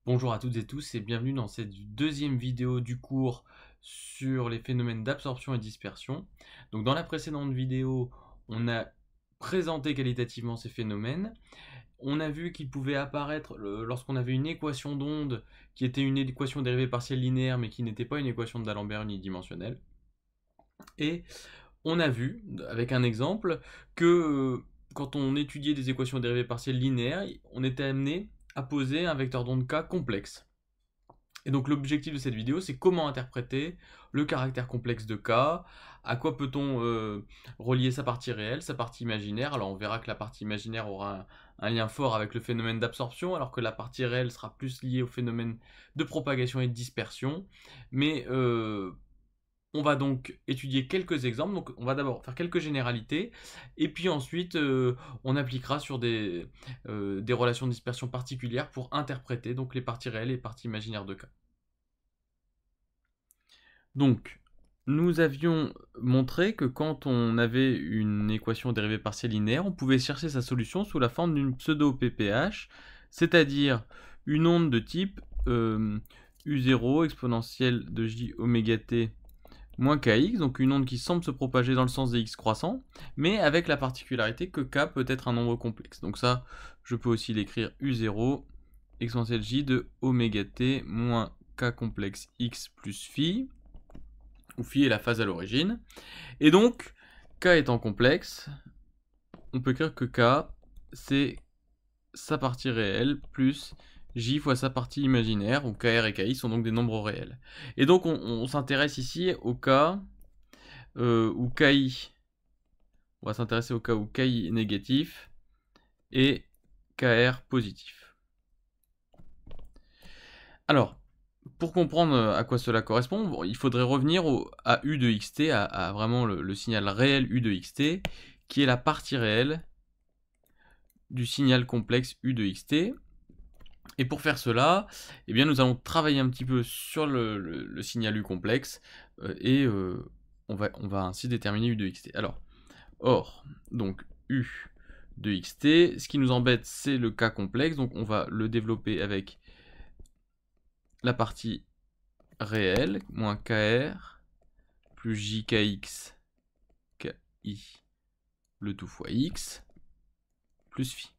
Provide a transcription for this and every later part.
Bonjour à toutes et tous et bienvenue dans cette deuxième vidéo du cours sur les phénomènes d'absorption et dispersion. Donc dans la précédente vidéo, on a présenté qualitativement ces phénomènes. On a vu qu'ils pouvaient apparaître lorsqu'on avait une équation d'onde qui était une équation dérivée partielle linéaire mais qui n'était pas une équation de D'Alembert unidimensionnelle. Et on a vu, avec un exemple, que quand on étudiait des équations dérivées partielles linéaires, on était amené à poser un vecteur d'onde K complexe. Et donc l'objectif de cette vidéo, c'est comment interpréter le caractère complexe de K, à quoi peut-on relier sa partie réelle, sa partie imaginaire. Alors on verra que la partie imaginaire aura un lien fort avec le phénomène d'absorption, alors que la partie réelle sera plus liée au phénomène de propagation et de dispersion. Mais on va donc étudier quelques exemples. Donc on va d'abord faire quelques généralités, et puis ensuite on appliquera sur des relations de dispersion particulières pour interpréter donc les parties réelles et les parties imaginaires de K. Donc, nous avions montré que quand on avait une équation dérivée partielle linéaire, on pouvait chercher sa solution sous la forme d'une pseudo-PPH, c'est-à-dire une onde de type U0 exponentielle de j oméga t moins kx, donc une onde qui semble se propager dans le sens des x croissants, mais avec la particularité que k peut être un nombre complexe. Donc ça, je peux aussi l'écrire U0 exponentielle j de oméga t moins k complexe x plus phi, où phi est la phase à l'origine. Et donc, k étant complexe, on peut écrire que k, c'est sa partie réelle plus j fois sa partie imaginaire, où kr et ki sont donc des nombres réels. Et donc, on s'intéresse ici au cas où ki, on va s'intéresser au cas où ki est négatif et kr positif. Alors, pour comprendre à quoi cela correspond, il faudrait revenir à u de xt, à vraiment le signal réel u de xt, qui est la partie réelle du signal complexe u de xt. Et pour faire cela, eh bien, nous allons travailler un petit peu sur le signal u complexe, et on va ainsi déterminer u de xt. Alors, donc u de xt, ce qui nous embête, c'est le cas complexe, donc on va le développer avec la partie réelle, moins kr, plus jkx, ki, le tout fois x, plus phi.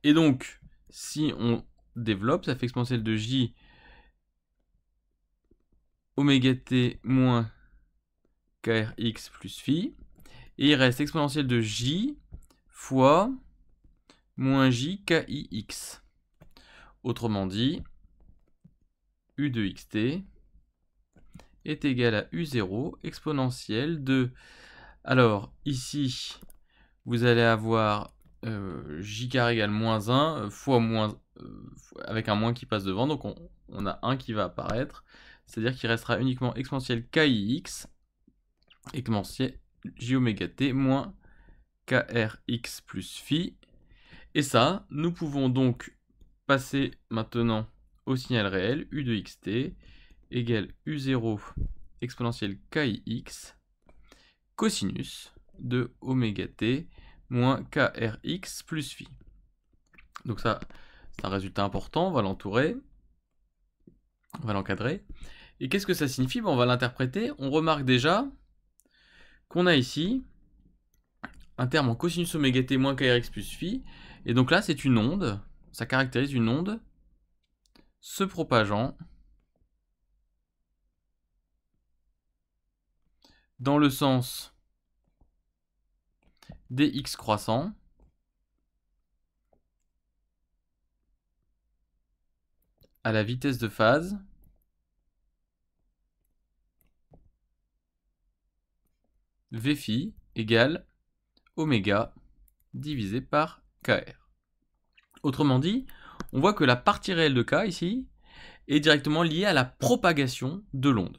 Et donc, si on développe, ça fait exponentielle de j oméga t moins krx plus phi. Et il reste exponentielle de j fois moins j kix. Autrement dit, u de xt est égal à u0 exponentielle de... Alors, ici, vous allez avoir j carré égale moins 1 fois moins... avec un moins qui passe devant, donc on a 1 qui va apparaître. C'est-à-dire qu'il restera uniquement exponentielle kix, exponentielle j oméga t moins krx plus phi. Et ça, nous pouvons donc passer maintenant au signal réel, u de xt égale u0 exponentielle kix cosinus de oméga t moins krx plus phi. Donc ça, c'est un résultat important, on va l'entourer, on va l'encadrer. Et qu'est-ce que ça signifie? On va l'interpréter. On remarque déjà qu'on a ici un terme en cosinus oméga t moins krx plus phi. Et donc là, c'est une onde. Ça caractérise une onde se propageant dans le sens des x croissants à la vitesse de phase v phi égale oméga divisé par kr. Autrement dit, on voit que la partie réelle de k ici est directement liée à la propagation de l'onde.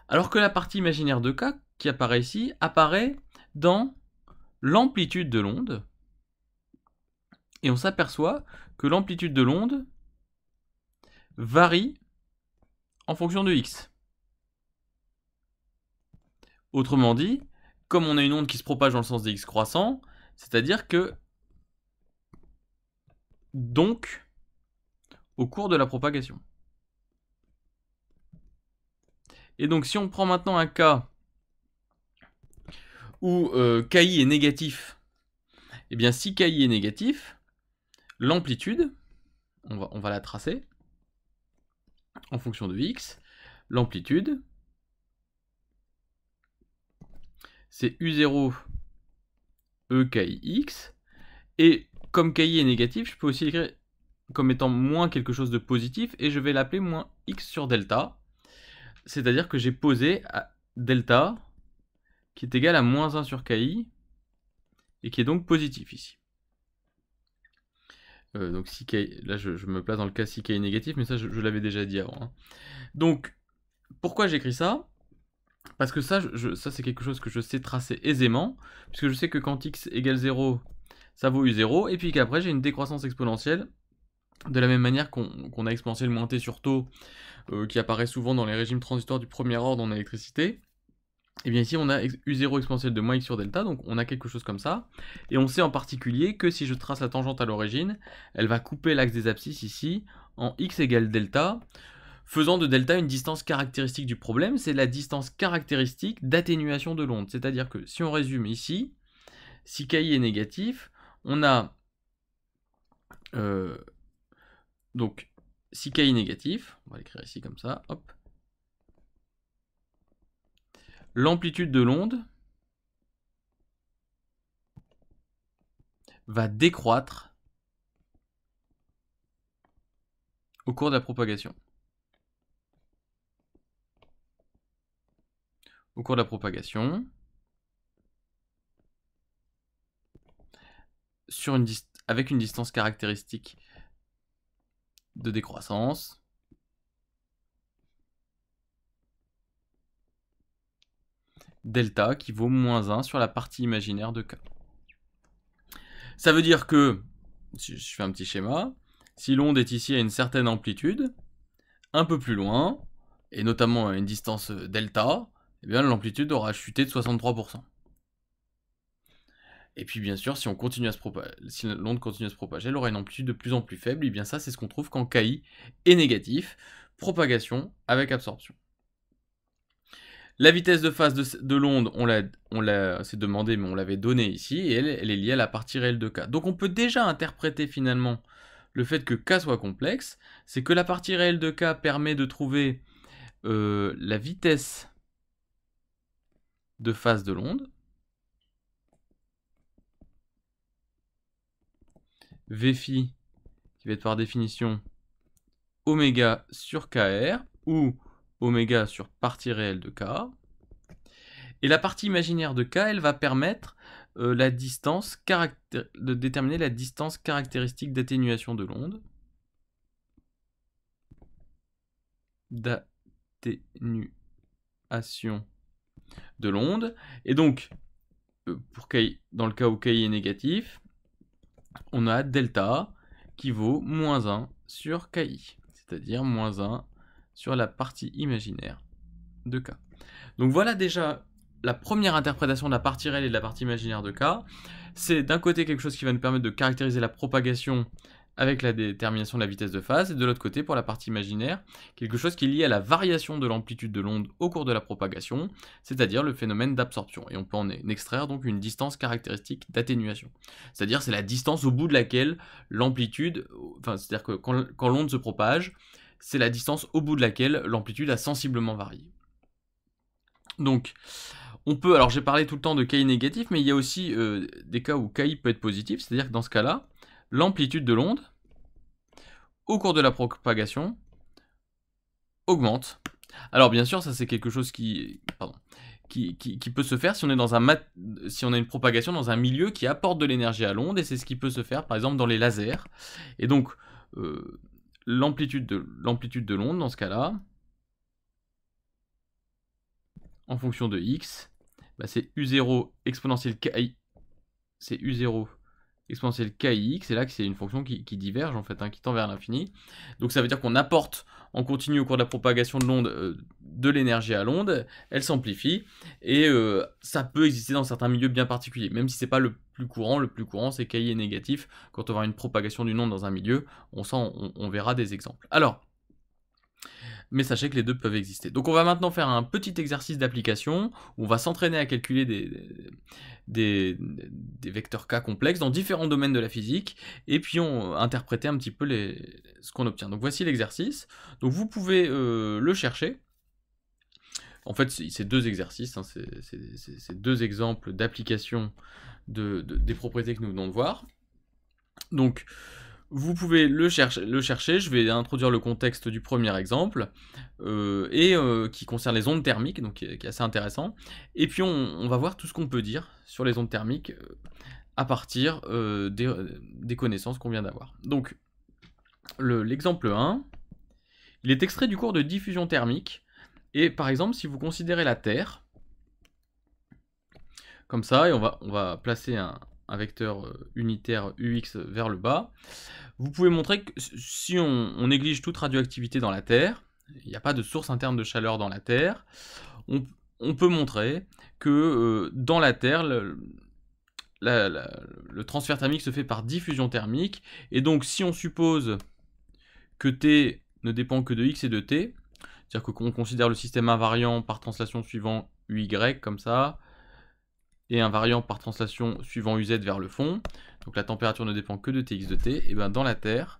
Alors que la partie imaginaire de k, qui apparaît ici, apparaît dans l'amplitude de l'onde. Et on s'aperçoit que l'amplitude de l'onde varie en fonction de x. Autrement dit, comme on a une onde qui se propage dans le sens des x croissants, c'est-à-dire que donc au cours de la propagation. Et donc si on prend maintenant un cas où KI est négatif, eh bien si KI est négatif, l'amplitude, on va la tracer en fonction de x, l'amplitude, c'est U0 EKIX, et comme KI est négatif, je peux aussi l'écrire comme étant moins quelque chose de positif, et je vais l'appeler moins x sur delta, c'est-à-dire que j'ai posé à delta qui est égal à moins 1 sur KI, et qui est donc positif ici. Donc si KI, là je me place dans le cas si KI est négatif, mais ça je l'avais déjà dit avant. Hein. Donc, pourquoi j'écris ça? Parce que ça, ça c'est quelque chose que je sais tracer aisément, puisque je sais que quand x égale 0, ça vaut u0, et puis qu'après j'ai une décroissance exponentielle, de la même manière qu'on a exponentielle moins t sur taux, qui apparaît souvent dans les régimes transitoires du premier ordre en électricité. Et bien ici on a u0 exponentielle de moins x sur delta, donc on a quelque chose comme ça. Et on sait en particulier que si je trace la tangente à l'origine, elle va couper l'axe des abscisses ici en x égale delta, faisant de delta une distance caractéristique du problème. C'est la distance caractéristique d'atténuation de l'onde. C'est-à-dire que si on résume ici, si KI est négatif, on a donc si KI est négatif, on va l'écrire ici comme ça, hop. L'amplitude de l'onde va décroître au cours de la propagation. Au cours de la propagation, avec une distance caractéristique de décroissance, delta qui vaut moins 1 sur la partie imaginaire de K. Ça veut dire que, si je fais un petit schéma, si l'onde est ici à une certaine amplitude, un peu plus loin, et notamment à une distance delta, eh bien l'amplitude aura chuté de 63%. Et puis bien sûr, si l'onde continue à se propager, elle aura une amplitude de plus en plus faible, et bien ça c'est ce qu'on trouve quand KI est négatif, propagation avec absorption. La vitesse de phase de l'onde, on l'a c'est demandé, mais on l'avait donné ici, et elle est liée à la partie réelle de K. Donc on peut déjà interpréter finalement le fait que K soit complexe, c'est que la partie réelle de K permet de trouver la vitesse de phase de l'onde, Vφ, qui va être par définition oméga sur Kr, ou oméga sur partie réelle de K. Et la partie imaginaire de K, elle va permettre de déterminer la distance caractéristique d'atténuation de l'onde. D'atténuation de l'onde. Et donc, dans le cas où KI est négatif, on a delta qui vaut moins 1 sur KI, c'est-à-dire moins 1 sur la partie imaginaire de K. Donc voilà déjà la première interprétation de la partie réelle et de la partie imaginaire de K. C'est d'un côté quelque chose qui va nous permettre de caractériser la propagation avec la détermination de la vitesse de phase, et de l'autre côté, pour la partie imaginaire, quelque chose qui est lié à la variation de l'amplitude de l'onde au cours de la propagation, c'est-à-dire le phénomène d'absorption. Et on peut en extraire donc une distance caractéristique d'atténuation. C'est-à-dire c'est la distance au bout de laquelle l'amplitude, c'est-à-dire que quand l'onde se propage, c'est la distance au bout de laquelle l'amplitude a sensiblement varié. Donc, on peut, alors j'ai parlé tout le temps de KI négatif, mais il y a aussi des cas où KI peut être positif, c'est-à-dire que dans ce cas-là, l'amplitude de l'onde, au cours de la propagation, augmente. Alors bien sûr, ça c'est quelque chose qui peut se faire si on est si on a une propagation dans un milieu qui apporte de l'énergie à l'onde, et c'est ce qui peut se faire par exemple dans les lasers. Et donc, l'amplitude de l'onde, dans ce cas-là, en fonction de x, bah c'est U0 exponentielle KI, c'est U0 exponentielle KIX, et là c'est une fonction qui diverge en fait, hein, qui tend vers l'infini. Donc ça veut dire qu'on apporte en continu au cours de la propagation de l'onde de l'énergie à l'onde, elle s'amplifie, et ça peut exister dans certains milieux bien particuliers, même si c'est pas le plus courant c'est KI est négatif. Quand on va avoir une propagation d'une onde dans un milieu, on verra des exemples. Alors, mais sachez que les deux peuvent exister. Donc on va maintenant faire un petit exercice d'application, où on va s'entraîner à calculer des vecteurs K complexes dans différents domaines de la physique, et puis on interpréter un petit peu ce qu'on obtient. Donc voici l'exercice. Donc vous pouvez le chercher. En fait, c'est deux exercices, hein, c'est deux exemples d'application des propriétés que nous venons de voir. Donc, vous pouvez le chercher, je vais introduire le contexte du premier exemple, qui concerne les ondes thermiques, donc qui est assez intéressant. Et puis on va voir tout ce qu'on peut dire sur les ondes thermiques à partir des connaissances qu'on vient d'avoir. Donc, l'exemple 1, il est extrait du cours de diffusion thermique. Et par exemple, si vous considérez la Terre, comme ça, et on va placer un vecteur unitaire UX vers le bas, vous pouvez montrer que si on néglige toute radioactivité dans la Terre, il n'y a pas de source interne de chaleur dans la Terre, on peut montrer que dans la Terre, le transfert thermique se fait par diffusion thermique, et donc si on suppose que T ne dépend que de X et de T, c'est-à-dire qu'on considère le système invariant par translation suivant UY comme ça, et invariant par translation suivant UZ vers le fond, donc la température ne dépend que de Tx de T, et bien dans la Terre,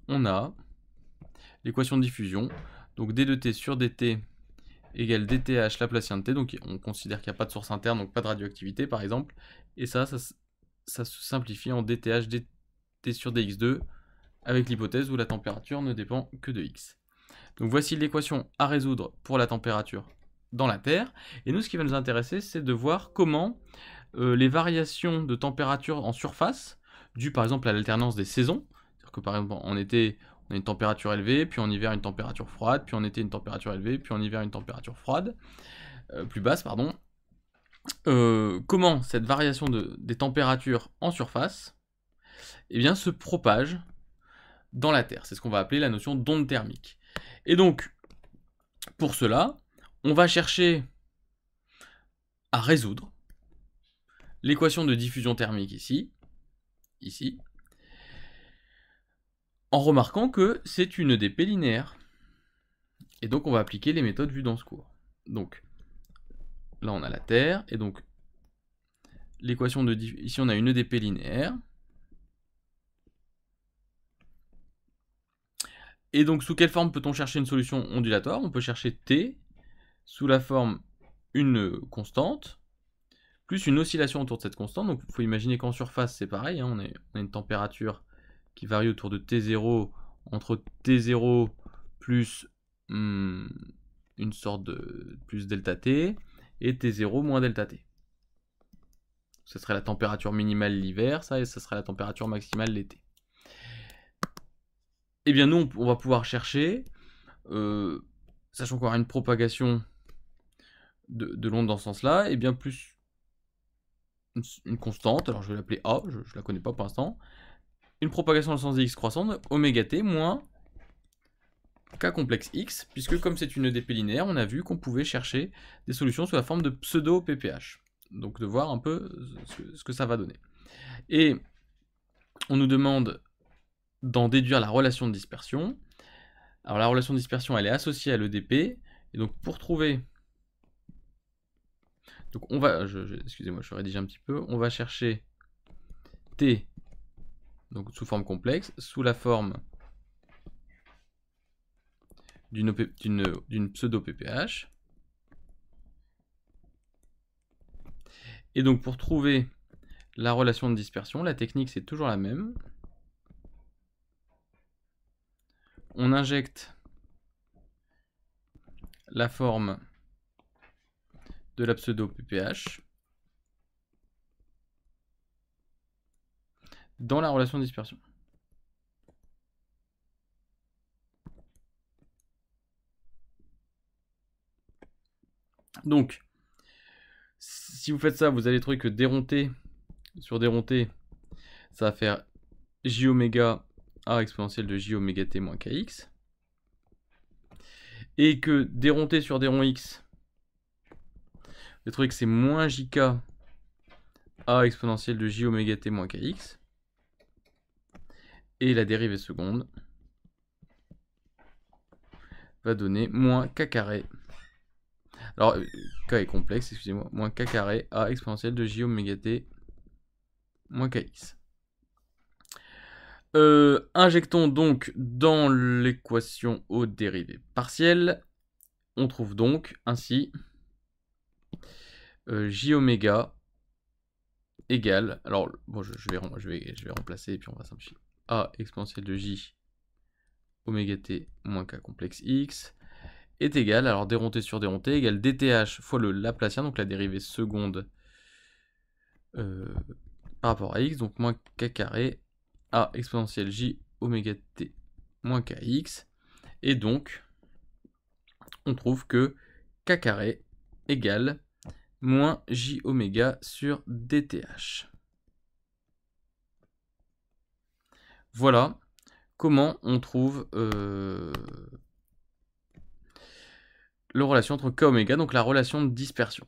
on a l'équation de diffusion, donc d de T sur dt égale dth laplacien de T, donc on considère qu'il n'y a pas de source interne, donc pas de radioactivité par exemple, et ça se simplifie en dth dt sur dx2, avec l'hypothèse où la température ne dépend que de x. Donc voici l'équation à résoudre pour la température dans la Terre, et nous ce qui va nous intéresser c'est de voir comment les variations de température en surface, dues par exemple à l'alternance des saisons, c'est-à-dire que par exemple en été on a une température élevée, puis en hiver une température froide, puis en été une température élevée, puis en hiver une température froide, plus basse pardon, comment cette variation des températures en surface eh bien, se propage dans la Terre. C'est ce qu'on va appeler la notion d'onde thermique. Et donc, pour cela, on va chercher à résoudre l'équation de diffusion thermique ici, en remarquant que c'est une EDP linéaire. Et donc, on va appliquer les méthodes vues dans ce cours. Donc, là, on a la Terre, et donc, l'équation de diffusion, ici, on a une EDP linéaire. Et donc, sous quelle forme peut-on chercher une solution ondulatoire? On peut chercher T sous la forme une constante, plus une oscillation autour de cette constante. Donc, il faut imaginer qu'en surface, c'est pareil, hein, on a une température qui varie autour de T0, entre T0 plus une sorte de plus delta T, et T0 moins delta T. Ce serait la température minimale l'hiver, ça, et ce serait la température maximale l'été. Eh bien, nous, on va pouvoir chercher, sachant qu'on aura une propagation de l'onde dans ce sens-là, et bien plus une constante, alors je vais l'appeler A, je ne la connais pas pour l'instant, une propagation dans le sens des x croissante, oméga t moins K complexe x, puisque comme c'est une EDP linéaire, on a vu qu'on pouvait chercher des solutions sous la forme de pseudo-PPH. Donc de voir un peu ce que ça va donner. Et on nous demande d'en déduire la relation de dispersion. Alors la relation de dispersion, elle est associée à l'EDP, et donc pour trouver... Donc on va... Excusez-moi, je rédige un petit peu. On va chercher T, donc sous forme complexe, sous la forme d'une pseudo-PPH. Et donc pour trouver la relation de dispersion, la technique c'est toujours la même. On injecte la forme de la pseudo-PPH dans la relation de dispersion. Donc, si vous faites ça, vous allez trouver que d rond t sur déronté, ça va faire j oméga a exponentielle de j oméga t moins kx. Et que déronté sur déron x, je vais trouver que c'est moins jk a exponentielle de j oméga t moins kx. Et la dérivée seconde va donner moins k carré. Alors, k est complexe, excusez-moi. Moins k carré a exponentielle de j oméga t moins kx. Injectons donc dans l'équation aux dérivées partielles. On trouve donc ainsi j oméga égale, alors bon, je vais remplacer et puis on va simplifier. A exponentielle de j oméga t moins k complexe x est égal, alors déronté sur déronté, égale dth fois le Laplacien, donc la dérivée seconde par rapport à x, donc moins k carré a exponentielle j oméga t moins kx, et donc on trouve que k carré égale moins j oméga sur dth. Voilà comment on trouve la relation entre k oméga, donc la relation de dispersion.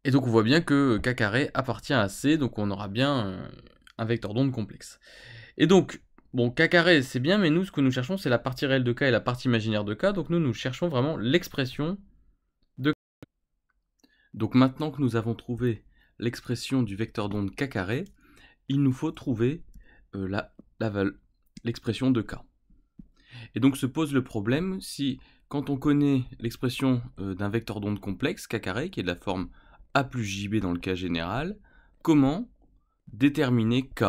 Et donc on voit bien que k carré appartient à C, donc on aura bien un vecteur d'onde complexe. Et donc, bon, k carré c'est bien, mais nous ce que nous cherchons c'est la partie réelle de k et la partie imaginaire de k, donc nous cherchons vraiment l'expression de k. Donc maintenant que nous avons trouvé l'expression du vecteur d'onde k carré, il nous faut trouver l'expression de k. Et donc se pose le problème si, quand on connaît l'expression d'un vecteur d'onde complexe, k carré, qui est de la forme a plus jb dans le cas général, comment déterminer k,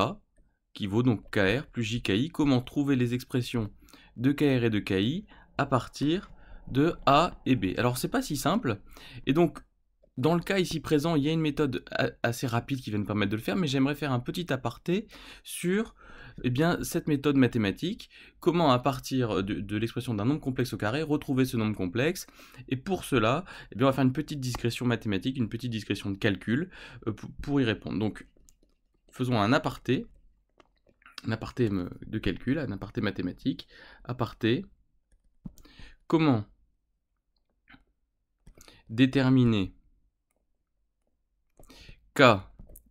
qui vaut donc kr plus jki, comment trouver les expressions de kr et de ki à partir de a et b. Alors c'est pas si simple, et donc dans le cas ici présent, il y a une méthode assez rapide qui va nous permettre de le faire, mais j'aimerais faire un petit aparté sur cette méthode mathématique, comment à partir de l'expression d'un nombre complexe au carré, retrouver ce nombre complexe, et pour cela, on va faire une petite digression mathématique, une petite digression de calcul, pour y répondre. Donc, faisons un aparté de calcul, un aparté mathématique, aparté, comment déterminer k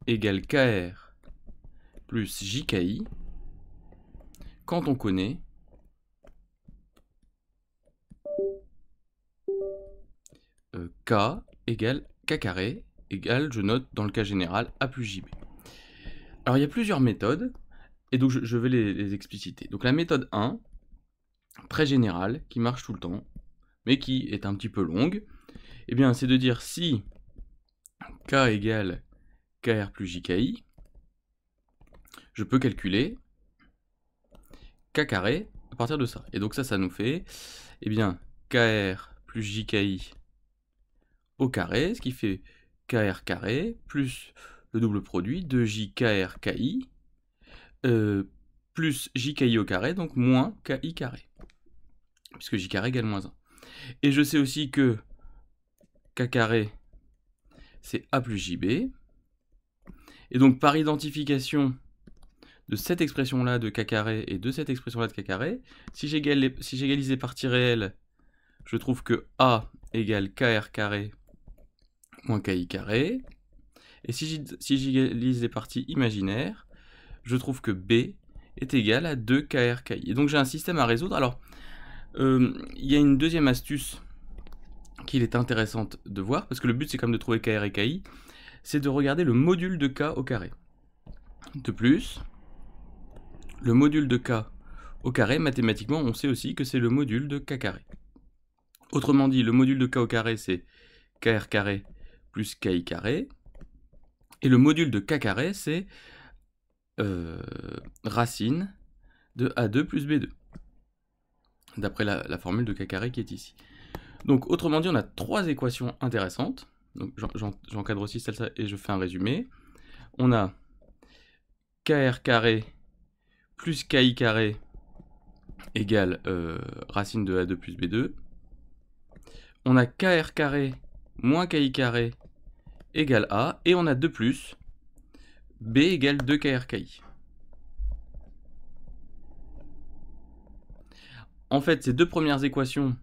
égale kr plus jki quand on connaît k égale k carré égale, je note dans le cas général, a plus jb. Alors il y a plusieurs méthodes, et donc je vais les expliciter. Donc la méthode 1, très générale, qui marche tout le temps, mais qui est un petit peu longue, c'est de dire si k égale kr plus jki, je peux calculer k carré à partir de ça. Et donc ça nous fait kr plus jki au carré, ce qui fait kr carré plus le double produit de jkr ki plus jki au carré, donc moins ki carré, puisque j carré égale moins 1. Et je sais aussi que k carré c'est a plus jb, et donc par identification de cette expression-là de k carré et de cette expression-là de k carré, si j'égalise les parties réelles, je trouve que a égale kr carré moins ki carré, et si j'égalise les parties imaginaires, je trouve que b est égal à 2 kr ki. Et donc j'ai un système à résoudre. Alors, il y a une deuxième astuce qu'il est intéressante de voir, parce que le but c'est quand même de trouver kr et ki, c'est de regarder le module de k au carré. De plus, le module de k au carré, mathématiquement, on sait aussi que c'est le module de k carré. Autrement dit, le module de k au carré, c'est kr carré plus ki carré, et le module de k carré, c'est racine de a2 plus b2, d'après la formule de k carré qui est ici. Donc, autrement dit, on a trois équations intéressantes. Donc, j'encadre aussi celle-là et je fais un résumé. On a kr carré plus ki carré égale racine de a2 plus b2. On a kr carré moins ki carré égale A, et on a 2 plus B égale 2KRKI. En fait, ces deux premières équations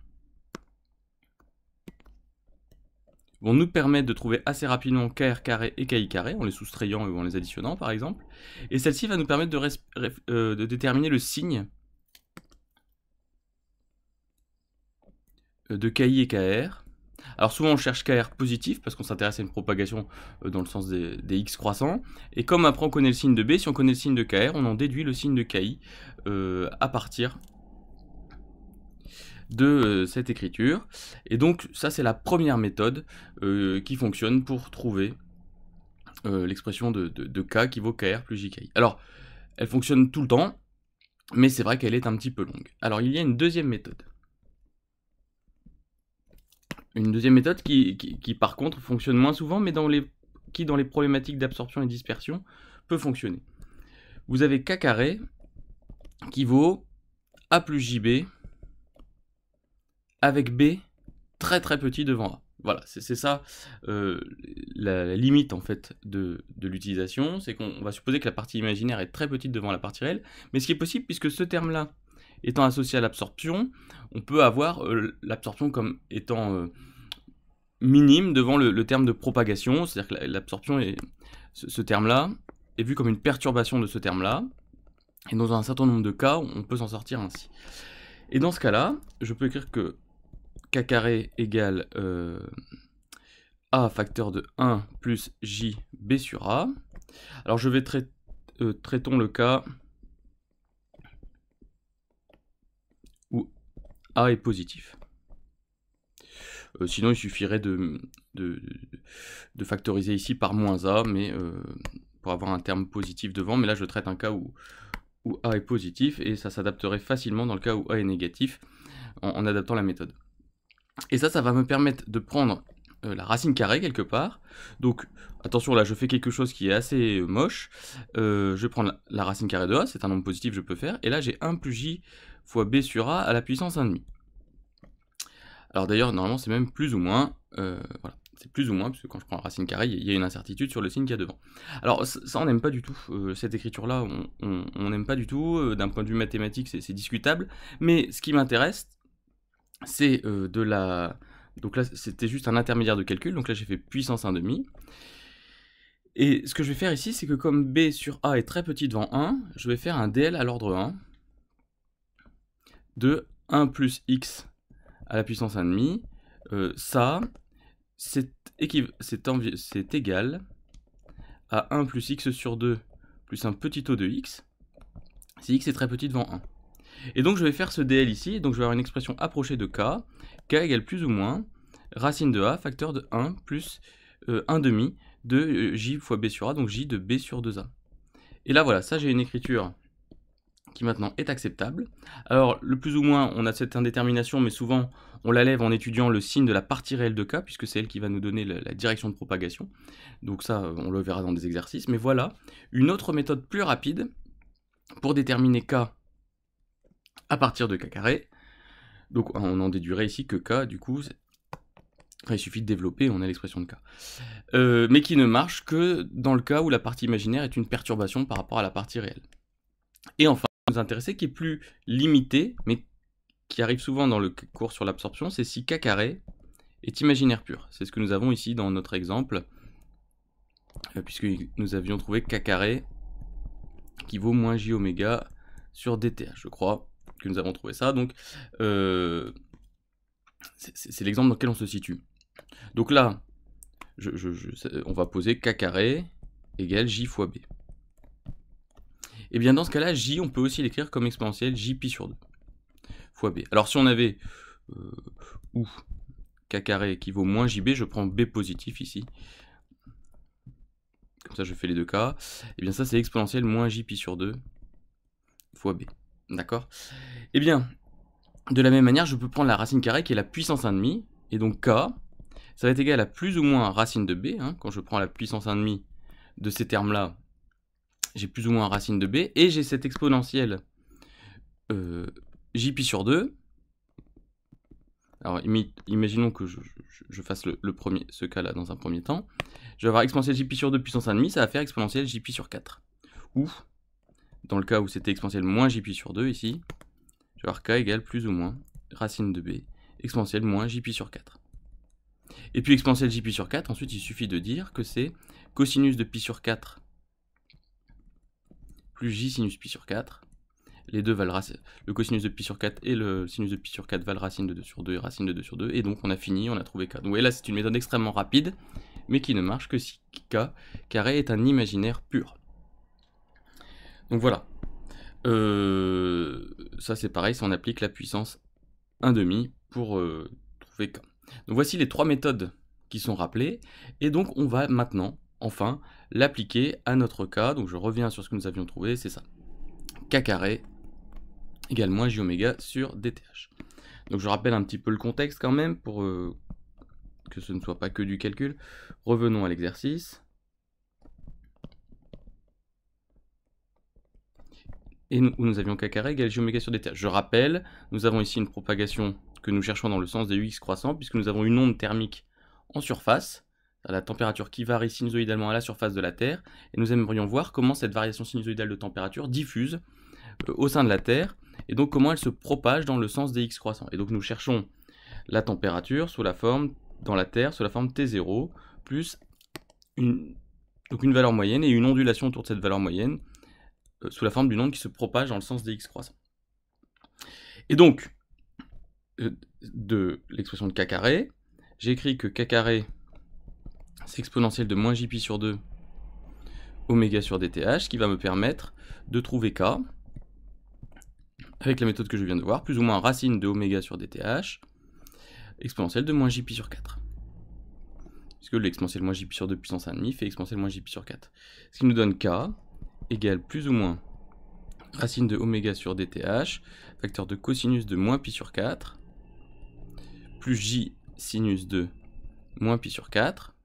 vont nous permettre de trouver assez rapidement KR carré et KI carré, en les soustrayant ou en les additionnant par exemple. Et celle-ci va nous permettre de déterminer le signe de KI et KR. Alors souvent on cherche KR positif parce qu'on s'intéresse à une propagation dans le sens des X croissants. Et comme après on connaît le signe de B, si on connaît le signe de KR, on en déduit le signe de KI à partir de cette écriture. Et donc ça c'est la première méthode qui fonctionne pour trouver l'expression de K qui vaut KR plus JKI. Alors elle fonctionne tout le temps, mais c'est vrai qu'elle est un petit peu longue. Alors il y a une deuxième méthode. Une deuxième méthode qui par contre fonctionne moins souvent, mais dans les problématiques d'absorption et dispersion peut fonctionner. Vous avez K carré qui vaut A plus JB avec B très très petit devant A. Voilà, c'est ça la limite en fait de l'utilisation, c'est qu'on va supposer que la partie imaginaire est très petite devant la partie réelle, mais ce qui est possible puisque ce terme-là étant associé à l'absorption, on peut avoir l'absorption comme étant minime devant le terme de propagation, c'est-à-dire que l'absorption, ce terme-là, est vu comme une perturbation de ce terme-là, et dans un certain nombre de cas, on peut s'en sortir ainsi. Et dans ce cas-là, je peux écrire que K carré égale A facteur de 1 plus J B sur A. Alors je vais traitons le cas où A est positif. Sinon il suffirait de factoriser ici par moins A, mais pour avoir un terme positif devant, mais là je traite un cas où A est positif, et ça s'adapterait facilement dans le cas où A est négatif, en adaptant la méthode. Et ça va me permettre de prendre la racine carrée quelque part. Donc attention, là je fais quelque chose qui est assez moche. Je vais prendre la racine carrée de A, c'est un nombre positif, je peux faire, et là j'ai 1 plus J fois B sur A à la puissance 1,5. Alors d'ailleurs, normalement c'est même plus ou moins, voilà, c'est plus ou moins, parce que quand je prends la racine carrée, il y a une incertitude sur le signe qu'il y a devant. Alors ça on n'aime pas du tout, cette écriture-là, on n'aime pas du tout, d'un point de vue mathématique c'est discutable, mais ce qui m'intéresse, c'est donc là c'était juste un intermédiaire de calcul, donc là j'ai fait puissance 1,5. Et ce que je vais faire ici, c'est que comme B sur A est très petit devant 1, je vais faire un DL à l'ordre 1 de 1 plus X à la puissance 1,5, ça, c'est égal à 1 plus X sur 2 plus un petit O de X, si X est très petit devant 1. Et donc je vais faire ce DL ici, donc je vais avoir une expression approchée de K, K égale plus ou moins racine de A, facteur de 1 plus 1,5 de J fois B sur A, donc J de B sur 2A. Et là voilà, ça j'ai une écriture qui maintenant est acceptable. Alors le plus ou moins, on a cette indétermination, mais souvent on la lève en étudiant le signe de la partie réelle de K, puisque c'est elle qui va nous donner la direction de propagation. Donc ça, on le verra dans des exercices. Mais voilà, une autre méthode plus rapide pour déterminer K à partir de K carré. Donc on en déduirait ici que K, du coup, il suffit de développer, on a l'expression de K. Mais qui ne marche que dans le cas où la partie imaginaire est une perturbation par rapport à la partie réelle. Et enfin, nous intéresser qui est plus limité, mais qui arrive souvent dans le cours sur l'absorption, c'est si K carré est imaginaire pur. C'est ce que nous avons ici dans notre exemple, puisque nous avions trouvé K carré qui vaut moins J oméga sur DTH, je crois que nous avons trouvé ça. Donc c'est l'exemple dans lequel on se situe. Donc là, on va poser K carré égale J fois B. Et bien dans ce cas-là, J, on peut aussi l'écrire comme exponentielle Jpi sur 2 fois B. Alors si on avait ou K carré qui vaut moins JB, je prends B positif ici. Comme ça je fais les deux cas. Et bien ça c'est exponentielle moins Jpi sur 2 fois B. D'accord? Et bien, de la même manière, je peux prendre la racine carrée qui est la puissance 1,5. Et donc K, ça va être égal à plus ou moins racine de B. Quand je prends la puissance 1,5 de ces termes-là, j'ai plus ou moins racine de B, et j'ai cette exponentielle Jpi sur 2, Alors imaginons que je fasse ce cas-là dans un premier temps. Je vais avoir exponentielle j pi sur 2 puissance 1,5, ça va faire exponentielle j pi sur 4. Ou, dans le cas où c'était exponentielle moins j pi sur 2 ici, je vais avoir k égale plus ou moins racine de b, exponentielle moins j pi sur 4. Et puis exponentielle j pi sur 4, ensuite il suffit de dire que c'est cosinus de pi sur 4 plus j sinus pi sur 4. Les deux valent le cosinus de pi sur 4 et le sinus de pi sur 4 valent racine de 2 sur 2 et racine de 2 sur 2. Et donc on a fini, on a trouvé k. Donc vous voyez là c'est une méthode extrêmement rapide, mais qui ne marche que si k carré est un imaginaire pur. Donc voilà. Ça c'est pareil, si on applique la puissance 1,5 pour trouver k. Donc voici les trois méthodes qui sont rappelées. Et donc on va maintenant, enfin, l'appliquer à notre cas. Donc je reviens sur ce que nous avions trouvé, c'est ça. K carré égale moins j oméga sur dth. Donc je rappelle un petit peu le contexte quand même pour que ce ne soit pas que du calcul. Revenons à l'exercice. Et où nous avions k carré égale j oméga sur dth. Je rappelle, nous avons ici une propagation que nous cherchons dans le sens des ux croissants, puisque nous avons une onde thermique en surface, à la température qui varie sinusoïdalement à la surface de la Terre, et nous aimerions voir comment cette variation sinusoïdale de température diffuse au sein de la Terre, et donc comment elle se propage dans le sens des x croissants. Et donc nous cherchons la température sous la forme, dans la Terre, sous la forme T0, plus une valeur moyenne et une ondulation autour de cette valeur moyenne, sous la forme d'une onde qui se propage dans le sens des x croissants. Et donc, de l'expression de k carré, j'ai écrit que k carré, c'est exponentielle de moins j pi sur 2 oméga sur dth, qui va me permettre de trouver k, avec la méthode que je viens de voir, plus ou moins racine de oméga sur dth, exponentielle de moins j pi sur 4. Puisque l'exponentielle moins j pi sur 2 puissance 1,5 fait exponentielle moins j pi sur 4. Ce qui nous donne k égale plus ou moins racine de oméga sur dth, facteur de cosinus de moins pi sur 4, plus j sinus de moins pi sur 4.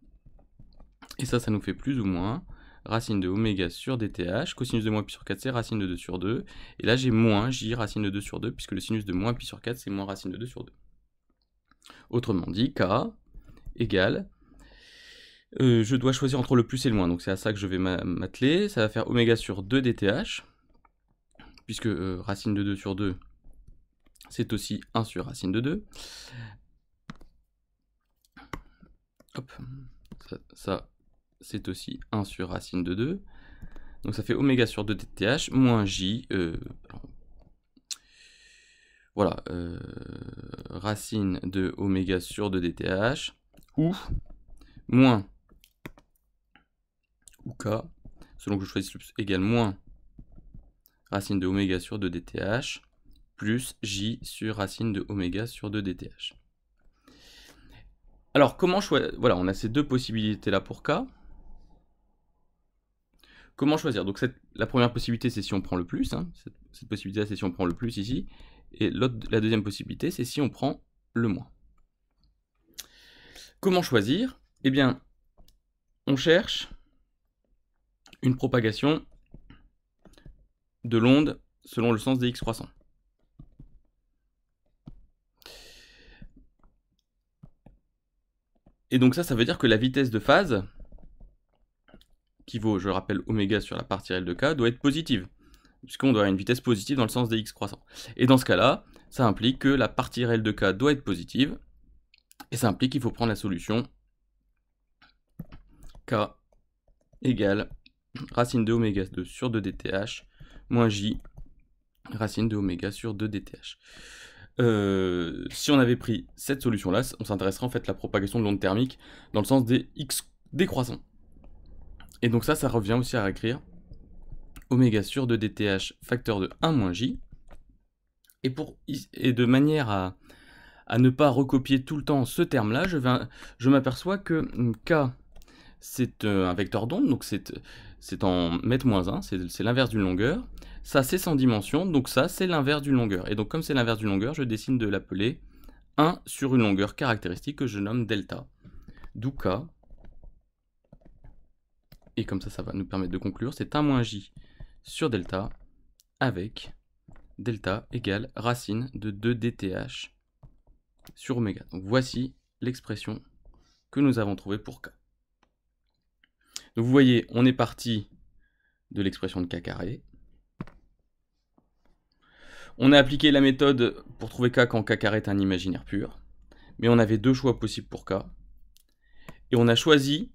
Et ça nous fait plus ou moins racine de oméga sur dth, cosinus de moins pi sur 4 c'est racine de 2 sur 2, et là j'ai moins j racine de 2 sur 2, puisque le sinus de moins pi sur 4 c'est moins racine de 2 sur 2. Autrement dit, k égale, je dois choisir entre le plus et le moins, donc c'est à ça que je vais m'atteler, ça va faire oméga sur 2 dth, puisque racine de 2 sur 2, c'est aussi 1 sur racine de 2. Hop, ça c'est aussi 1 sur racine de 2. Donc ça fait oméga sur 2 dth moins j, voilà, racine de oméga sur 2 dth, ou moins, ou k, selon que je choisisse le plus, égale moins racine de oméga sur 2 dth, plus j sur racine de oméga sur 2 dth. Alors, comment choisir? Voilà, on a ces deux possibilités-là pour k. Comment choisir? Donc la première possibilité, c'est si on prend le plus. Hein. Cette possibilité-là, c'est si on prend le plus ici. Et la deuxième possibilité, c'est si on prend le moins. Comment choisir? Eh bien, on cherche une propagation de l'onde selon le sens des x croissants. Et donc ça veut dire que la vitesse de phase, qui vaut, je rappelle, oméga sur la partie réelle de k, doit être positive, puisqu'on doit avoir une vitesse positive dans le sens des x croissants. Et dans ce cas-là, ça implique que la partie réelle de k doit être positive, et ça implique qu'il faut prendre la solution k égale racine de oméga 2 sur 2 dth moins j racine de oméga sur 2 dth. Si on avait pris cette solution-là, on s'intéresserait en fait à la propagation de l'onde thermique dans le sens des x décroissants. Et donc ça revient aussi à réécrire oméga sur 2 dth facteur de 1 moins j. Et de manière à ne pas recopier tout le temps ce terme-là, je m'aperçois que k c'est un vecteur d'onde, donc c'est en mètre-1, c'est l'inverse d'une longueur. Ça c'est sans dimension, donc ça c'est l'inverse d'une longueur. Et donc comme c'est l'inverse d'une longueur, je décide de l'appeler 1 sur une longueur caractéristique que je nomme delta. D'où k. Et comme ça va nous permettre de conclure, c'est 1 moins j sur delta avec delta égale racine de 2 dth sur oméga. Donc voici l'expression que nous avons trouvée pour k. Donc vous voyez, on est parti de l'expression de k carré. On a appliqué la méthode pour trouver k quand k carré est un imaginaire pur. Mais on avait deux choix possibles pour k. Et on a choisi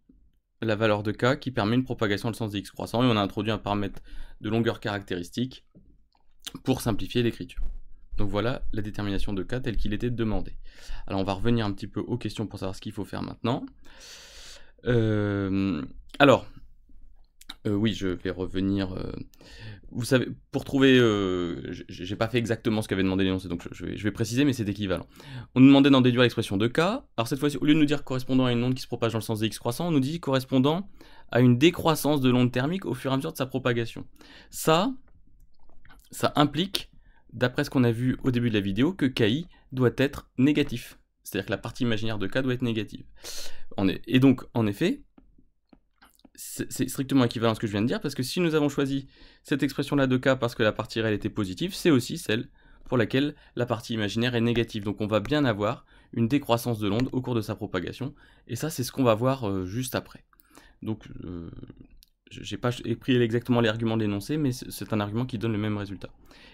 la valeur de k qui permet une propagation dans le sens des x croissants. Et on a introduit un paramètre de longueur caractéristique pour simplifier l'écriture. Donc voilà la détermination de k telle qu'il était demandé. Alors on va revenir un petit peu aux questions pour savoir ce qu'il faut faire maintenant. Oui, je vais revenir. Vous savez, pour trouver, j'ai pas fait exactement ce qu'avait demandé l'énoncé, donc je vais préciser, mais c'est équivalent. On nous demandait d'en déduire l'expression de k. Alors cette fois-ci, au lieu de nous dire correspondant à une onde qui se propage dans le sens des x croissants, on nous dit correspondant à une décroissance de l'onde thermique au fur et à mesure de sa propagation. Ça implique, d'après ce qu'on a vu au début de la vidéo, que KI doit être négatif. C'est-à-dire que la partie imaginaire de k doit être négative. Et donc, en effet, c'est strictement équivalent à ce que je viens de dire, parce que si nous avons choisi cette expression-là de k parce que la partie réelle était positive, c'est aussi celle pour laquelle la partie imaginaire est négative. Donc on va bien avoir une décroissance de l'onde au cours de sa propagation, et ça c'est ce qu'on va voir juste après. Donc j'ai pas pris exactement l'argument de l'énoncé, mais c'est un argument qui donne le même résultat.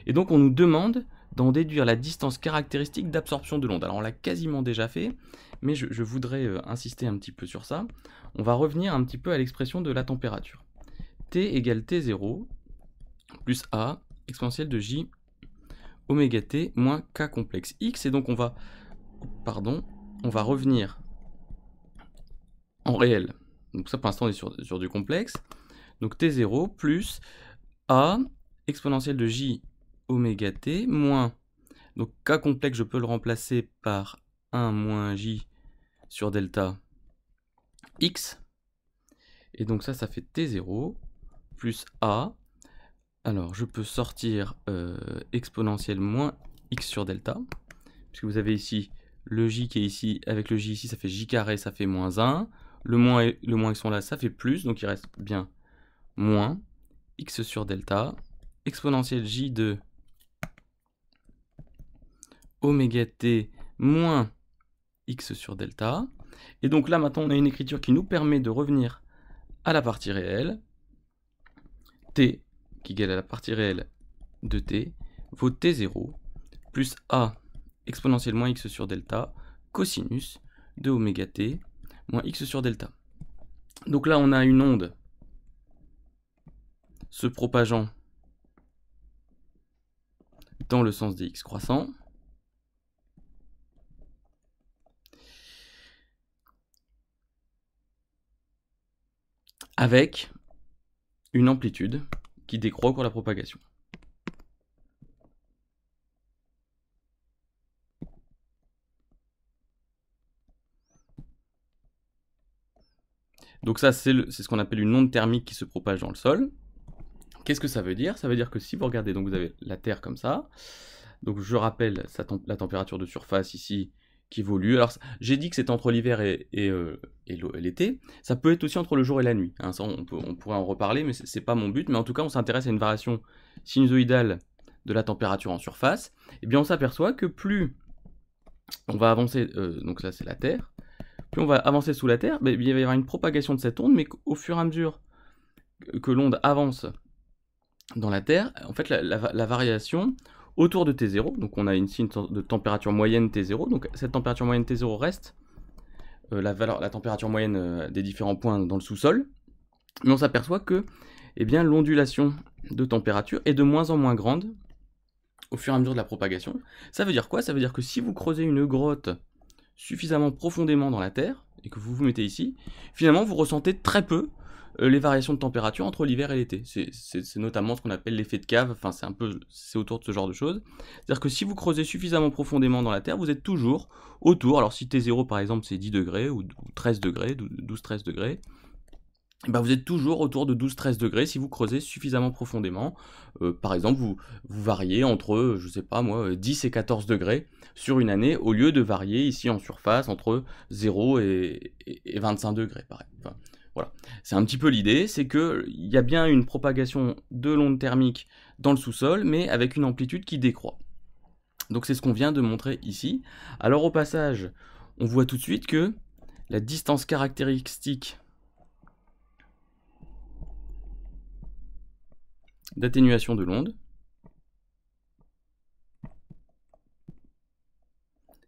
Et donc on nous demande d'en déduire la distance caractéristique d'absorption de l'onde. Alors on l'a quasiment déjà fait, mais je voudrais insister un petit peu sur ça. On va revenir un petit peu à l'expression de la température. T égale T0 plus A exponentielle de J oméga T moins K complexe X. Et donc on va revenir en réel. Donc ça pour l'instant on est sur du complexe. Donc T0 plus A exponentielle de J oméga T moins, donc K complexe je peux le remplacer par 1 moins J sur delta X. Et donc ça fait T0 plus A. Alors je peux sortir exponentielle moins X sur delta. Puisque vous avez ici le J qui est ici, avec le J ici ça fait J carré, ça fait moins 1. Le moins qui sont là, ça fait plus, donc il reste bien moins X sur delta. Exponentielle J de oméga T moins X sur delta. Et donc là maintenant on a une écriture qui nous permet de revenir à la partie réelle. T qui égale à la partie réelle de T vaut T0 plus A exponentielle moins X sur delta cosinus de oméga T moins X sur delta. Donc là on a une onde se propageant dans le sens des x croissants. Avec une amplitude qui décroît au cours de la propagation. Donc ça, c'est ce qu'on appelle une onde thermique qui se propage dans le sol. Qu'est-ce que ça veut dire? Ça veut dire que si vous regardez, donc vous avez la Terre comme ça. Donc je rappelle la température de surface ici qui évolue. Alors j'ai dit que c'était entre l'hiver et l'été. Ça peut être aussi entre le jour et la nuit. Hein, ça, on pourrait en reparler, mais c'est pas mon but. Mais en tout cas, on s'intéresse à une variation sinusoïdale de la température en surface. Et bien on s'aperçoit que plus on va avancer, donc ça c'est la Terre, plus on va avancer sous la Terre, il va y avoir une propagation de cette onde, mais au fur et à mesure que l'onde avance dans la Terre, en fait la variation autour de T0, donc on a une signe de température moyenne T0, donc cette température moyenne T0 reste la température moyenne des différents points dans le sous-sol, mais on s'aperçoit que l'ondulation de température est de moins en moins grande au fur et à mesure de la propagation. Ça veut dire quoi? Ça veut dire que si vous creusez une grotte suffisamment profondément dans la Terre, et que vous vous mettez ici, finalement vous ressentez très peu les variations de température entre l'hiver et l'été. C'est notamment ce qu'on appelle l'effet de cave, enfin c'est autour de ce genre de choses. C'est-à-dire que si vous creusez suffisamment profondément dans la Terre, vous êtes toujours autour, alors si T0 par exemple c'est 10 degrés, ou 13 degrés, 12-13 degrés, vous êtes toujours autour de 12-13 degrés si vous creusez suffisamment profondément. Par exemple, vous variez entre, je sais pas moi, 10 et 14 degrés sur une année, au lieu de varier ici en surface entre 0 et 25 degrés, pareil. Enfin, voilà. C'est un petit peu l'idée, c'est qu'il y a bien une propagation de l'onde thermique dans le sous-sol, mais avec une amplitude qui décroît. Donc c'est ce qu'on vient de montrer ici. Alors au passage, on voit tout de suite que la distance caractéristique d'atténuation de l'onde,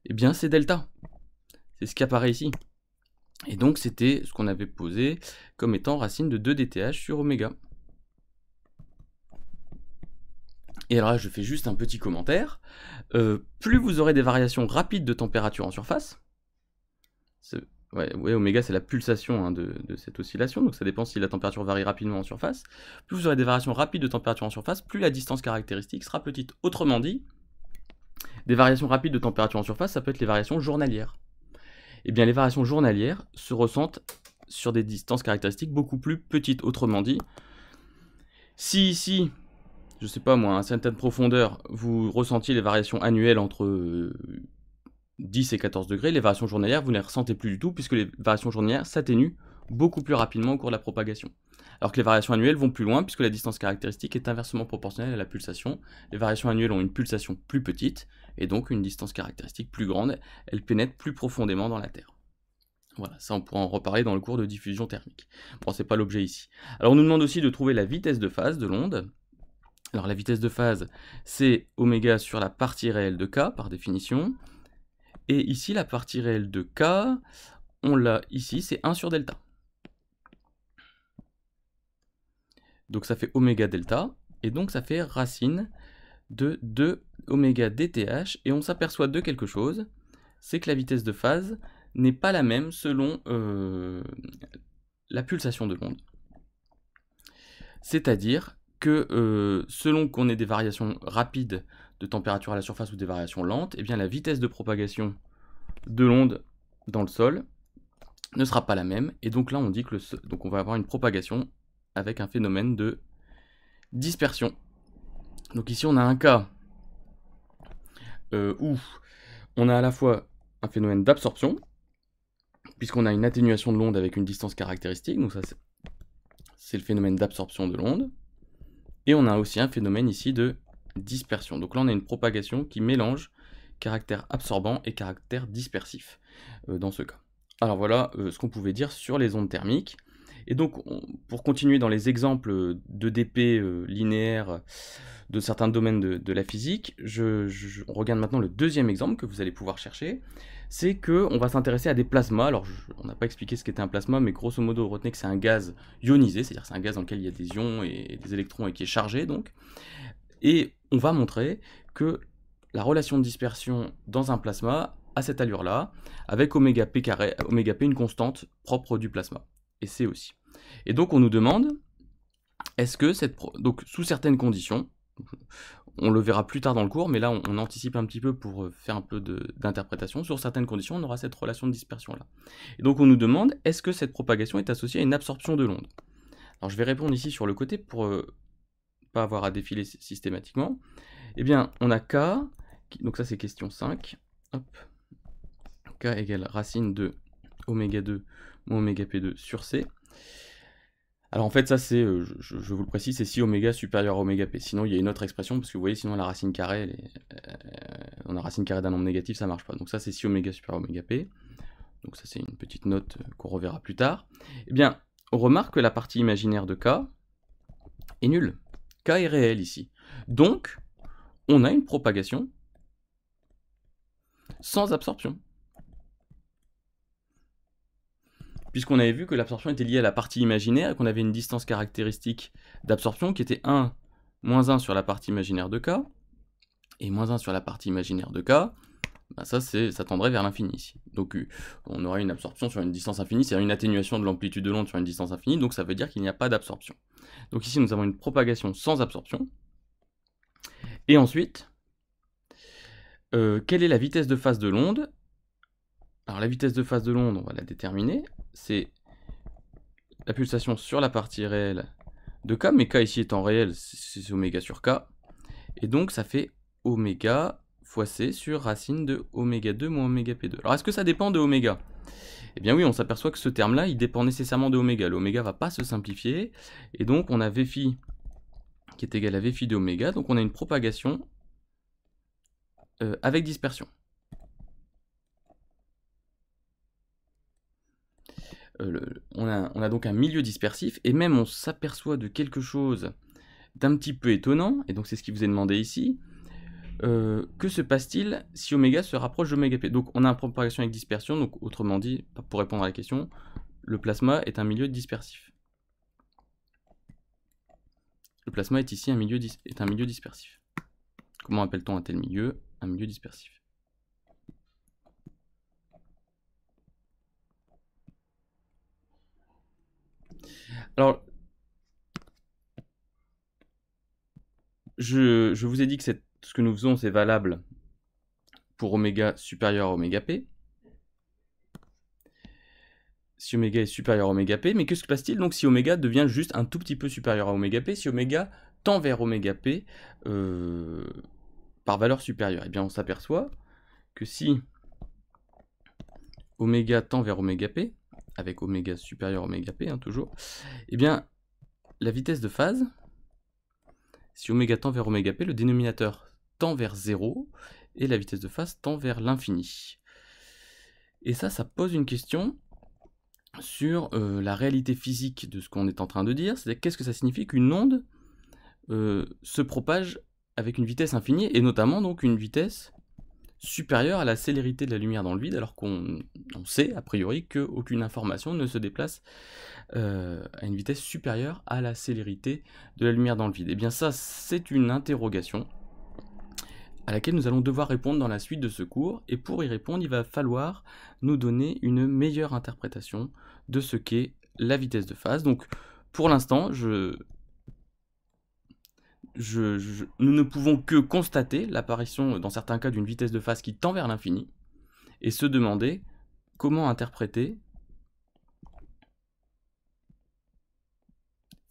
eh bien c'est delta. C'est ce qui apparaît ici. Et donc c'était ce qu'on avait posé comme étant racine de 2 dth sur oméga. Et alors là, je fais juste un petit commentaire. Plus vous aurez des variations rapides de température en surface, ouais, oméga c'est la pulsation hein, de cette oscillation, donc ça dépend si la température varie rapidement en surface. Plus vous aurez des variations rapides de température en surface, plus la distance caractéristique sera petite. Autrement dit, des variations rapides de température en surface, ça peut être les variations journalières. Et bien les variations journalières se ressentent sur des distances caractéristiques beaucoup plus petites. Autrement dit, si ici, je sais pas moi, à une certaine profondeur, vous ressentiez les variations annuelles entre 10 et 14 degrés, les variations journalières, vous ne les ressentez plus du tout, puisque les variations journalières s'atténuent beaucoup plus rapidement au cours de la propagation. Alors que les variations annuelles vont plus loin, puisque la distance caractéristique est inversement proportionnelle à la pulsation. Les variations annuelles ont une pulsation plus petite, et donc une distance caractéristique plus grande, elles pénètrent plus profondément dans la Terre. Voilà, ça on pourra en reparler dans le cours de diffusion thermique. Bon, c'est pas l'objet ici. Alors on nous demande aussi de trouver la vitesse de phase de l'onde. Alors la vitesse de phase, c'est oméga sur la partie réelle de k, par définition. Et ici, la partie réelle de k, on l'a ici, c'est 1 sur delta. Donc ça fait oméga delta, et donc ça fait racine de 2 oméga dth, et on s'aperçoit de quelque chose, c'est que la vitesse de phase n'est pas la même selon la pulsation de l'onde. C'est-à-dire que selon qu'on ait des variations rapides de température à la surface ou des variations lentes, eh bien la vitesse de propagation de l'onde dans le sol ne sera pas la même, et donc là on dit que donc on va avoir une propagation avec un phénomène de dispersion. Donc ici on a un cas où on a à la fois un phénomène d'absorption, puisqu'on a une atténuation de l'onde avec une distance caractéristique, donc ça c'est le phénomène d'absorption de l'onde, et on a aussi un phénomène ici de dispersion. Donc là on a une propagation qui mélange caractère absorbant et caractère dispersif dans ce cas. Alors voilà ce qu'on pouvait dire sur les ondes thermiques. Et donc pour continuer dans les exemples de DP linéaires de certains domaines de la physique, on regarde maintenant le deuxième exemple que vous allez pouvoir chercher. C'est qu'on va s'intéresser à des plasmas. Alors on n'a pas expliqué ce qu'était un plasma, mais grosso modo retenez que c'est un gaz ionisé, c'est-à-dire c'est un gaz dans lequel il y a des ions et des électrons et qui est chargé donc. Et on va montrer que la relation de dispersion dans un plasma a cette allure-là, avec oméga p carré, oméga p une constante propre du plasma, et C aussi. Et donc on nous demande, est-ce que donc sous certaines conditions, on le verra plus tard dans le cours, mais là on anticipe un petit peu pour faire un peu d'interprétation, sur certaines conditions on aura cette relation de dispersion-là. Et donc on nous demande, est-ce que cette propagation est associée à une absorption de l'onde? Alors je vais répondre ici sur le côté pour pas avoir à défiler systématiquement. Eh bien on a K, donc ça c'est question 5, hop. K égale racine de oméga 2 moins oméga P2 sur C. Alors en fait ça c'est, je vous le précise, c'est si oméga supérieur à oméga P. Sinon il y a une autre expression, parce que vous voyez sinon la racine carrée, on a racine carrée d'un nombre négatif, ça marche pas. Donc ça c'est si oméga supérieur à oméga P. Donc ça c'est une petite note qu'on reverra plus tard. Eh bien on remarque que la partie imaginaire de K est nulle. K est réel ici. Donc on a une propagation sans absorption. Puisqu'on avait vu que l'absorption était liée à la partie imaginaire et qu'on avait une distance caractéristique d'absorption qui était 1, moins 1 sur la partie imaginaire de K, et moins 1 sur la partie imaginaire de K, bah ça tendrait vers l'infini ici. Donc on aurait une absorption sur une distance infinie, c'est-à-dire une atténuation de l'amplitude de l'onde sur une distance infinie, donc ça veut dire qu'il n'y a pas d'absorption. Donc ici nous avons une propagation sans absorption. Et ensuite, quelle est la vitesse de phase de l'onde? Alors la vitesse de phase de l'onde, on va la déterminer, c'est la pulsation sur la partie réelle de K, mais K ici étant réel, c'est oméga sur K, et donc ça fait oméga fois C sur racine de oméga 2 moins oméga P2. Alors est-ce que ça dépend de oméga? Eh bien oui, on s'aperçoit que ce terme-là, il dépend nécessairement de oméga. L'oméga ne va pas se simplifier, et donc on a V phi qui est égal à V phi de oméga, donc on a une propagation avec dispersion. On a donc un milieu dispersif, et même on s'aperçoit de quelque chose d'un petit peu étonnant, et donc c'est ce qui vous est demandé ici. Que se passe-t-il si oméga se rapproche d'oméga p? Donc on a une propagation avec dispersion, donc autrement dit, pour répondre à la question, le plasma est un milieu dispersif. Le plasma est ici un milieu dispersif. Comment appelle-t-on un tel milieu? Un milieu dispersif. Alors, je vous ai dit que ce que nous faisons, c'est valable pour oméga supérieur à oméga p. Si oméga est supérieur à oméga p, mais que se passe-t-il donc si oméga devient juste un tout petit peu supérieur à oméga p, si oméga tend vers oméga p par valeur supérieure? Eh bien, on s'aperçoit que si oméga tend vers oméga p, avec oméga supérieur à oméga p, toujours, eh bien, la vitesse de phase, si oméga tend vers oméga p, le dénominateur tend vers 0, et la vitesse de phase tend vers l'infini. Et ça pose une question sur la réalité physique de ce qu'on est en train de dire, c'est-à-dire qu'est-ce que ça signifie qu'une onde se propage avec une vitesse infinie, et notamment donc une vitesse supérieure à la célérité de la lumière dans le vide, alors qu'on sait a priori qu'aucune information ne se déplace à une vitesse supérieure à la célérité de la lumière dans le vide. Et bien ça, c'est une interrogation à laquelle nous allons devoir répondre dans la suite de ce cours, et pour y répondre, il va falloir nous donner une meilleure interprétation de ce qu'est la vitesse de phase. Donc pour l'instant, nous ne pouvons que constater l'apparition, dans certains cas, d'une vitesse de phase qui tend vers l'infini, et se demander comment interpréter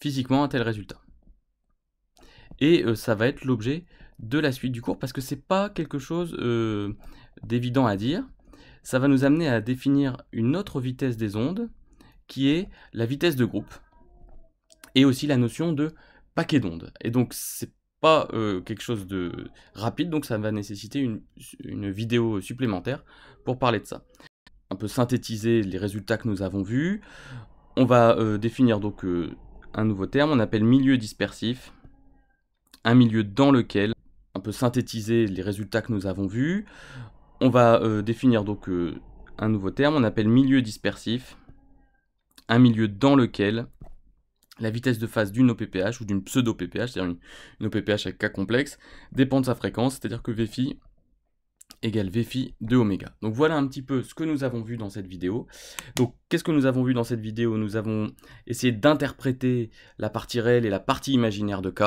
physiquement un tel résultat. Et ça va être l'objet de la suite du cours, parce que c'est pas quelque chose d'évident à dire. Ça va nous amener à définir une autre vitesse des ondes, qui est la vitesse de groupe, et aussi la notion de paquet d'ondes. Et donc c'est pas quelque chose de rapide, donc ça va nécessiter une vidéo supplémentaire pour parler de ça. Un peu synthétiser les résultats que nous avons vus. On va définir donc un nouveau terme, on appelle milieu dispersif, un milieu dans lequel, un peu synthétiser les résultats que nous avons vus, on va définir donc un nouveau terme, on appelle milieu dispersif, un milieu dans lequel la vitesse de phase d'une OPPH ou d'une pseudo-PPH, c'est-à-dire une OPPH avec cas complexe, dépend de sa fréquence, c'est-à-dire que Vφ égale Vφ de oméga. Donc voilà un petit peu ce que nous avons vu dans cette vidéo. Donc qu'est-ce que nous avons vu dans cette vidéo? Nous avons essayé d'interpréter la partie réelle et la partie imaginaire de K.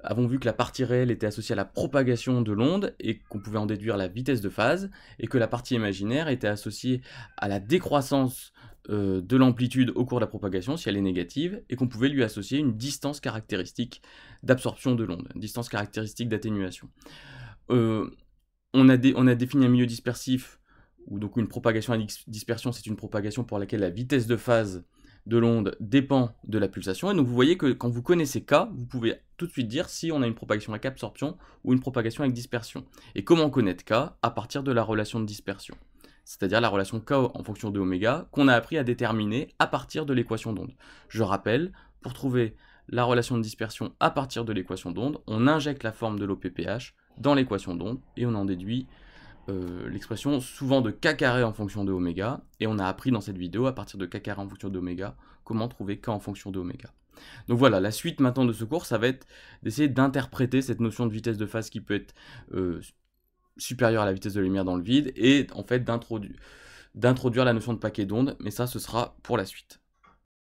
Avons vu que la partie réelle était associée à la propagation de l'onde et qu'on pouvait en déduire la vitesse de phase, et que la partie imaginaire était associée à la décroissance de l'amplitude au cours de la propagation, si elle est négative, et qu'on pouvait lui associer une distance caractéristique d'absorption de l'onde, une distance caractéristique d'atténuation. On a défini un milieu dispersif, où donc une propagation à dispersion, c'est une propagation pour laquelle la vitesse de phase de l'onde dépend de la pulsation, et donc vous voyez que quand vous connaissez K, vous pouvez tout de suite dire si on a une propagation avec absorption ou une propagation avec dispersion. Et comment connaître K? À partir de la relation de dispersion, c'est-à-dire la relation K en fonction de oméga, qu'on a appris à déterminer à partir de l'équation d'onde. Je rappelle, pour trouver la relation de dispersion à partir de l'équation d'onde, on injecte la forme de l'OPPH dans l'équation d'onde, et on en déduit l'expression souvent de k carré en fonction de oméga, et on a appris dans cette vidéo, à partir de k carré en fonction d'oméga, comment trouver k en fonction de oméga. Donc voilà, la suite maintenant de ce cours, ça va être d'essayer d'interpréter cette notion de vitesse de phase qui peut être supérieure à la vitesse de la lumière dans le vide, et en fait d'introduire la notion de paquet d'onde, mais ça ce sera pour la suite.